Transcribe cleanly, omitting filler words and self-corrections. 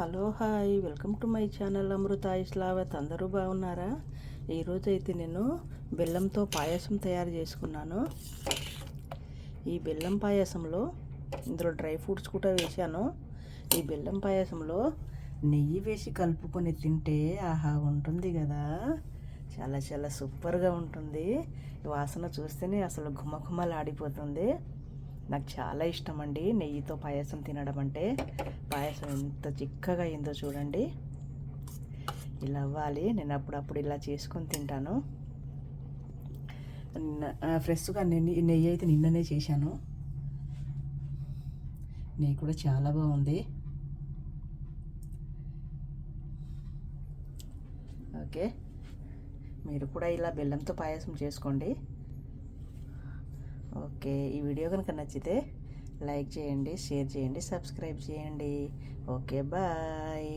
Hello hi welcome to my channel Amrita Islavath. అందరూ బాగున్నారా? ఈరోజు అయితే నేను బెల్లంతో పాయసం తయారు చేసుకున్నాను. ఈ బెల్లం పాయసంలో ఇందులో డ్రై ఫ్రూట్స్ కూడా వేశాను. ఈ బెల్లం పాయసంలో నెయ్యి వేసి కలుపుకొని తింటే ఆహా ఉంటుంది కదా, చాలా చాలా సూపర్గా ఉంటుంది. వాసన చూస్తేనే అసలు ఘుమఘుమలాడిపోతుంది. నాకు చాలా ఇష్టం అండి నెయ్యితో పాయసం తినడం అంటే. పాయసం ఎంత చిక్కగా అయిందో చూడండి. ఇలా అవ్వాలి. నేను అప్పుడప్పుడు ఇలా చేసుకొని తింటాను. ఫ్రెష్గా నెయ్యి అయితే నిన్ననే చేశాను. నెయ్యి కూడా చాలా బాగుంది. ఓకే, మీరు కూడా ఇలా బెల్లంతో పాయసం చేసుకోండి. ఓకే, ఈ వీడియో కనుక నచ్చితే లైక్ చేయండి, షేర్ చేయండి, సబ్స్క్రైబ్ చేయండి. Okay, bye.